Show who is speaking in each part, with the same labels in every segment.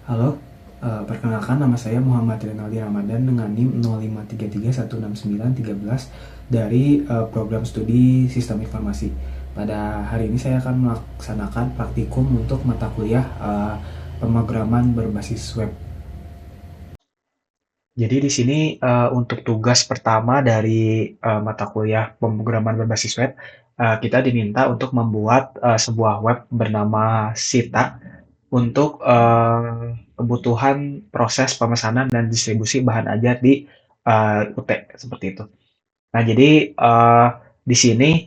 Speaker 1: Halo, perkenalkan nama saya Muhammad Rinaldi Ramadan dengan NIM 053316913 dari program studi Sistem Informasi. Pada hari ini saya akan melaksanakan praktikum untuk mata kuliah pemrograman berbasis web. Jadi di sini untuk tugas pertama dari mata kuliah pemrograman berbasis web, kita diminta untuk membuat sebuah web bernama Sita untuk kebutuhan proses pemesanan dan distribusi bahan ajar di UT seperti itu. Nah, jadi di sini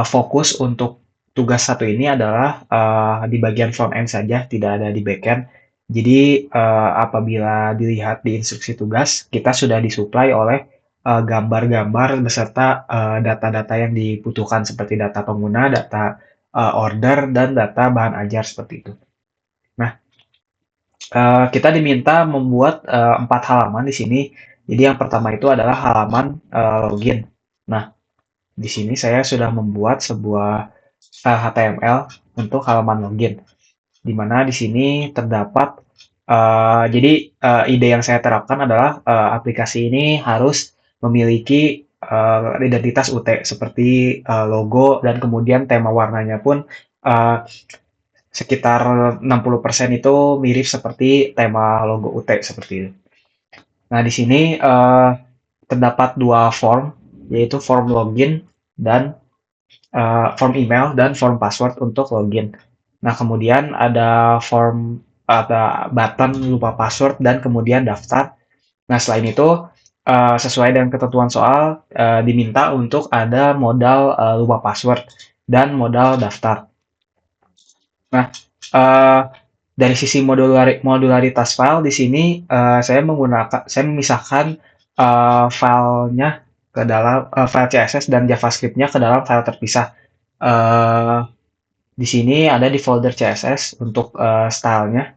Speaker 1: fokus untuk tugas satu ini adalah di bagian front end saja, tidak ada di back end. Jadi apabila dilihat di instruksi tugas, kita sudah disuplai oleh gambar-gambar beserta data-data yang dibutuhkan seperti data pengguna, data order, dan data bahan ajar seperti itu. Nah, kita diminta membuat 4 halaman di sini. Jadi yang pertama itu adalah halaman login. Nah, di sini saya sudah membuat sebuah HTML untuk halaman login, di mana di sini terdapat jadi ide yang saya terapkan adalah aplikasi ini harus memiliki identitas UT seperti logo dan kemudian tema warnanya pun uh, sekitar 60% itu mirip seperti tema logo UT seperti itu. Nah, di sini terdapat dua form, yaitu form login dan form email dan form password untuk login. Nah, kemudian ada button lupa password dan kemudian daftar. Nah, selain itu sesuai dengan ketentuan soal diminta untuk ada modal lupa password dan modal daftar. Nah, eee, dari sisi modularitas file di sini, saya memisahkan, filenya ke dalam file CSS dan JavaScript-nya ke dalam file terpisah. Eee, di sini ada di folder CSS untuk, stylenya.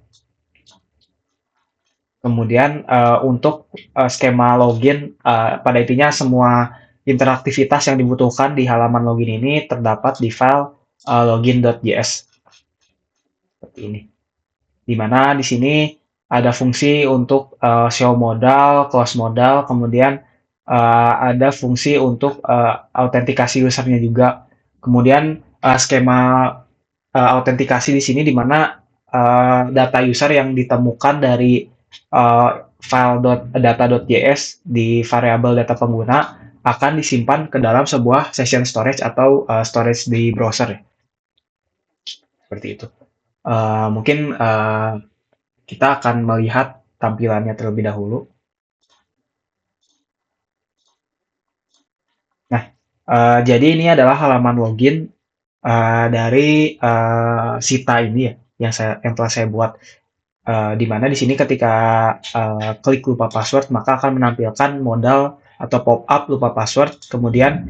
Speaker 1: Kemudian, untuk, skema login, pada intinya semua interaktivitas yang dibutuhkan di halaman login ini terdapat di file, login.js, seperti ini. Di mana di sini ada fungsi untuk show modal, close modal, kemudian ada fungsi untuk autentikasi usernya juga. Kemudian skema autentikasi di sini di mana data user yang ditemukan dari file data.js di variabel data pengguna akan disimpan ke dalam sebuah session storage atau storage di browser ya, seperti itu. Mungkin kita akan melihat tampilannya terlebih dahulu. Nah, jadi ini adalah halaman login dari Sita ini ya, yang telah saya buat. Di mana di sini ketika klik lupa password, maka akan menampilkan modal atau pop-up lupa password. Kemudian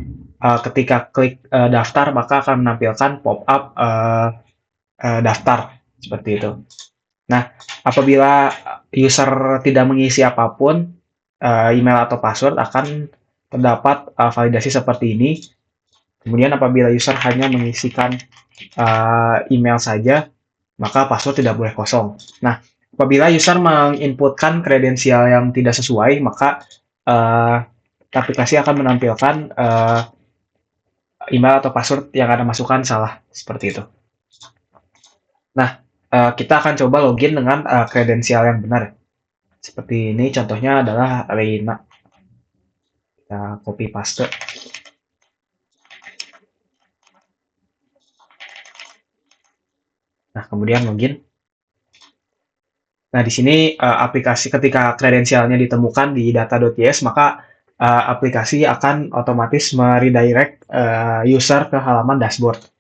Speaker 1: ketika klik daftar, maka akan menampilkan pop-up daftar seperti itu. Nah, apabila user tidak mengisi apapun, email atau password akan terdapat validasi seperti ini. Kemudian apabila user hanya mengisikan email saja, maka password tidak boleh kosong. Nah, apabila user menginputkan kredensial yang tidak sesuai, maka aplikasi akan menampilkan email atau password yang Anda masukkan salah, seperti itu. Nah, kita akan coba login dengan kredensial yang benar. Seperti ini contohnya adalah Reina. Kita copy paste. Nah, kemudian login. Nah, di sini aplikasi ketika kredensialnya ditemukan di data.js, maka aplikasi akan otomatis meredirect user ke halaman dashboard.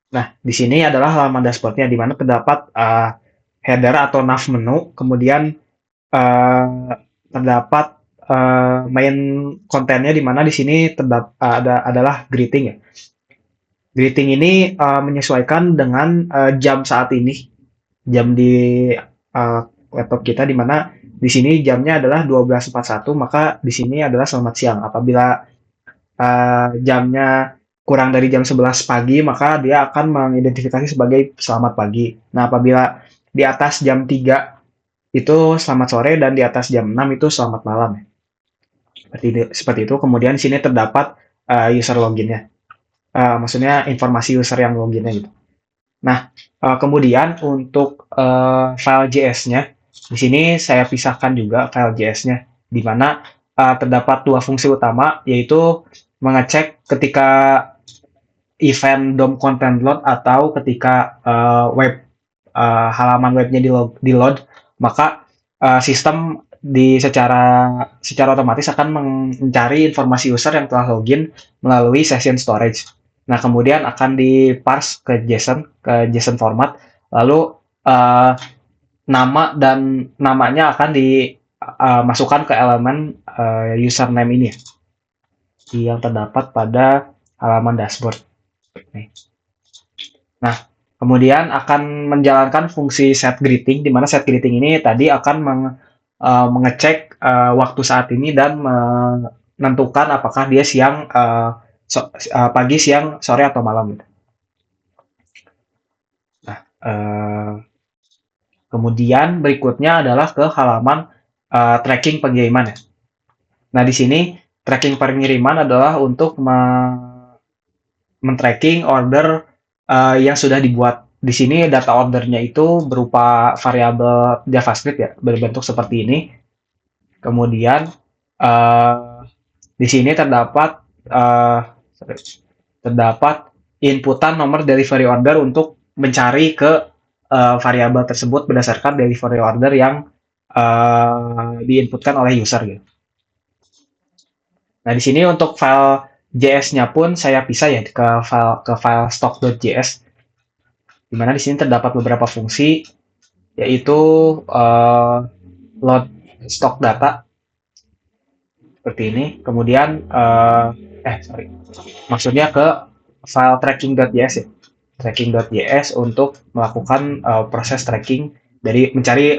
Speaker 1: Nah, di sini adalah halaman dashboardnya di mana terdapat header atau nav menu, kemudian terdapat main kontennya di mana di sini adalah greeting ya. Greeting ini menyesuaikan dengan jam saat ini, jam di laptop kita di mana di sini jamnya adalah 12.41, maka di sini adalah selamat siang. Apabila jamnya kurang dari jam 11 pagi, maka dia akan mengidentifikasi sebagai selamat pagi. Nah, apabila di atas jam 3 itu selamat sore dan di atas jam 6 itu selamat malam. Seperti itu. Kemudian di sini terdapat user loginnya. Maksudnya informasi user yang loginnya gitu. Nah, kemudian untuk file JS-nya, di sini saya pisahkan juga file JS-nya, di mana terdapat dua fungsi utama, yaitu mengecek ketika event DOM content load atau ketika halaman webnya di load, maka sistem secara otomatis akan mencari informasi user yang telah login melalui session storage. Nah, kemudian akan diparse ke JSON format, lalu namanya akan dimasukkan ke elemen username ini yang terdapat pada halaman dashboard. Nah, kemudian akan menjalankan fungsi set greeting, di mana set greeting ini tadi akan mengecek waktu saat ini dan menentukan apakah dia pagi, siang, sore, atau malam. Nah, kemudian berikutnya adalah ke halaman tracking pengiriman. Nah, di sini tracking pengiriman adalah untuk men-tracking order yang sudah dibuat. Di sini data ordernya itu berupa variabel JavaScript ya, berbentuk seperti ini. Kemudian di sini terdapat inputan nomor delivery order untuk mencari ke variabel tersebut berdasarkan delivery order yang diinputkan oleh user gitu. Nah, di sini untuk file JS-nya pun saya pisah ya ke file stock.js, di mana di sini terdapat beberapa fungsi, yaitu load stock data seperti ini. Kemudian maksudnya ke file tracking.js ya, tracking.js untuk melakukan proses tracking dari mencari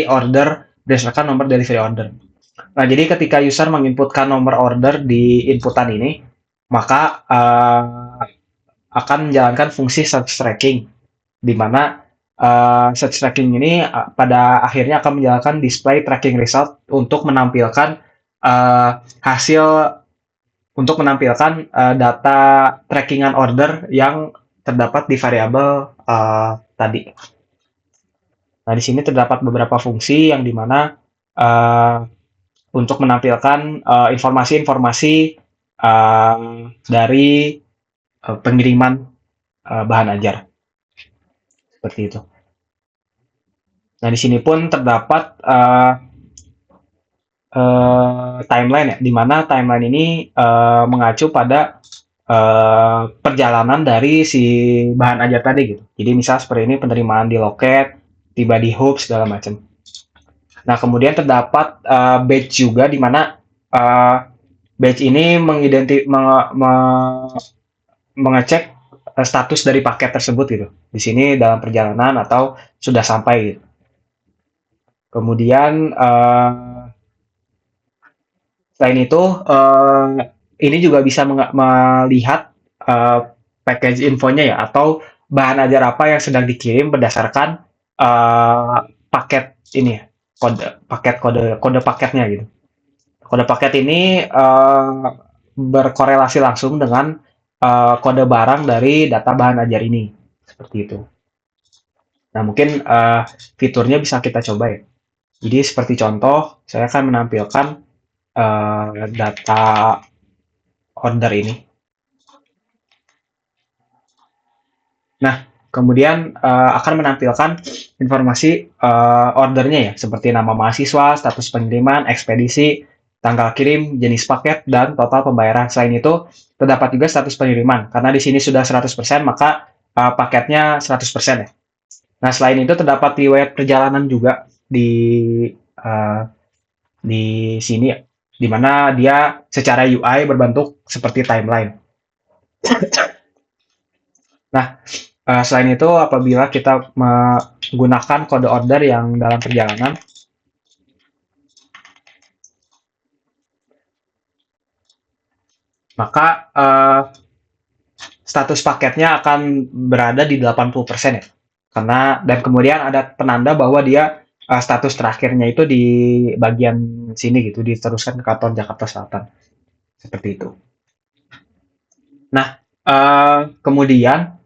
Speaker 1: order berdasarkan nomor delivery order. Nah, jadi ketika user menginputkan nomor order di inputan ini, maka akan menjalankan fungsi search tracking, di mana search tracking ini pada akhirnya akan menjalankan display tracking result untuk menampilkan data trackingan order yang terdapat di variabel tadi. Nah, di sini terdapat beberapa fungsi yang dimana untuk menampilkan informasi-informasi dari pengiriman bahan ajar. Seperti itu. Nah, di sini pun terdapat timeline ya, di mana timeline ini mengacu pada perjalanan dari si bahan ajar tadi gitu. Jadi misal seperti ini, penerimaan di loket, tiba di hub, segala macam. Nah, kemudian terdapat batch juga, di mana batch ini mengecek status dari paket tersebut gitu. Di sini dalam perjalanan atau sudah sampai gitu. Kemudian selain itu ini juga bisa melihat package infonya ya, atau bahan ajar apa yang sedang dikirim berdasarkan paket ini ya, kode paketnya gitu. Kode paket ini berkorelasi langsung dengan kode barang dari data bahan ajar ini, seperti itu. Nah, mungkin fiturnya bisa kita coba ya. Jadi seperti contoh, saya akan menampilkan data order ini. Nah, kemudian akan menampilkan informasi ordernya ya, seperti nama mahasiswa, status pengiriman, ekspedisi, tanggal kirim, jenis paket, dan total pembayaran. Selain itu, terdapat juga status pengiriman. Karena di sini sudah 100%, maka paketnya 100% ya. Nah, selain itu terdapat riwayat perjalanan juga di sini ya, di mana dia secara UI berbentuk seperti timeline. Nah, selain itu, apabila kita menggunakan kode order yang dalam perjalanan, maka status paketnya akan berada di 80% ya. Karena dan kemudian ada penanda bahwa dia status terakhirnya itu di bagian sini gitu, diteruskan ke kantor Jakarta Selatan. Seperti itu. Nah, kemudian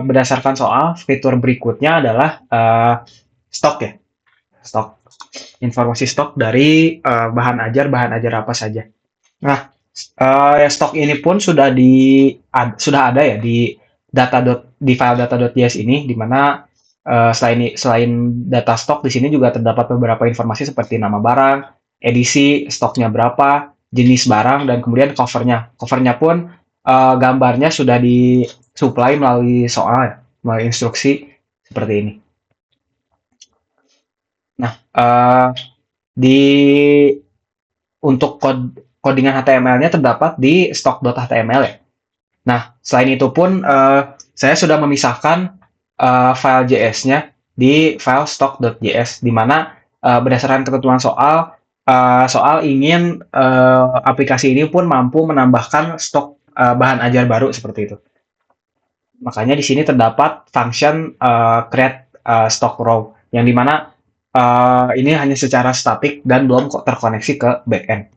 Speaker 1: berdasarkan soal, fitur berikutnya adalah stok ya, stok informasi stok dari bahan ajar apa saja. Nah, ya stok ini pun sudah ada ya di di file data.js ini, di mana selain data stok di sini juga terdapat beberapa informasi seperti nama barang, edisi, stoknya berapa, jenis barang, dan kemudian covernya. Covernya pun gambarnya sudah disuplai melalui soal ya, melalui instruksi seperti ini. Nah, di untuk codingan HTML-nya terdapat di stock.html ya. Nah, selain itu pun saya sudah memisahkan file JS-nya di file stock.js, di mana berdasarkan ketentuan soal, soal ingin aplikasi ini pun mampu menambahkan stok bahan ajar baru seperti itu. Makanya di sini terdapat function create stock row, yang dimana ini hanya secara statik dan belum terkoneksi ke backend.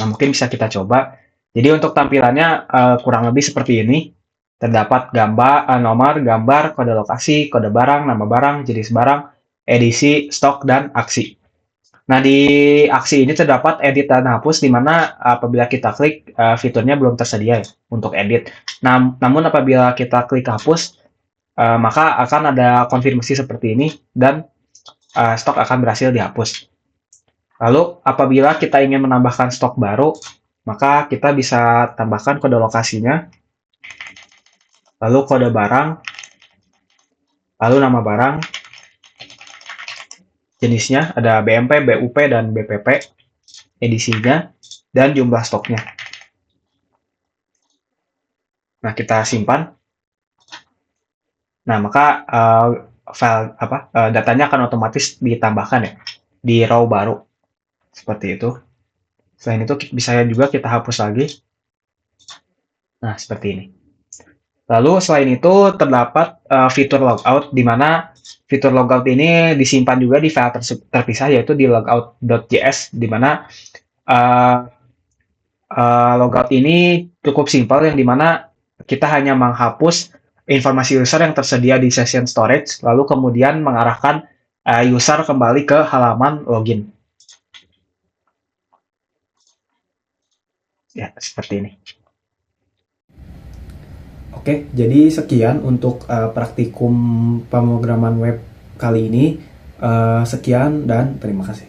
Speaker 1: Nah, mungkin bisa kita coba. Jadi untuk tampilannya kurang lebih seperti ini. Terdapat gambar, nomor, gambar, kode lokasi, kode barang, nama barang, jenis barang, edisi, stok, dan aksi. Nah, di aksi ini terdapat edit dan hapus, di mana apabila kita klik, fiturnya belum tersedia ya, untuk edit. Namun apabila kita klik hapus, maka akan ada konfirmasi seperti ini, dan stok akan berhasil dihapus. Lalu apabila kita ingin menambahkan stok baru, maka kita bisa tambahkan kode lokasinya, lalu kode barang, lalu nama barang, jenisnya ada BMP, BUP, dan BPP, edisinya, dan jumlah stoknya. Nah, kita simpan. Nah, maka datanya akan otomatis ditambahkan ya di row baru. Seperti itu. Selain itu bisa juga kita hapus lagi. Nah, seperti ini. Lalu selain itu terdapat fitur logout, di mana fitur logout ini disimpan juga di file terpisah, yaitu di logout.js, di mana logout ini cukup simpel, yang dimana kita hanya menghapus informasi user yang tersedia di session storage, lalu kemudian mengarahkan user kembali ke halaman login. Ya, seperti ini. Oke, jadi sekian untuk praktikum pemrograman web kali ini. Sekian dan terima kasih.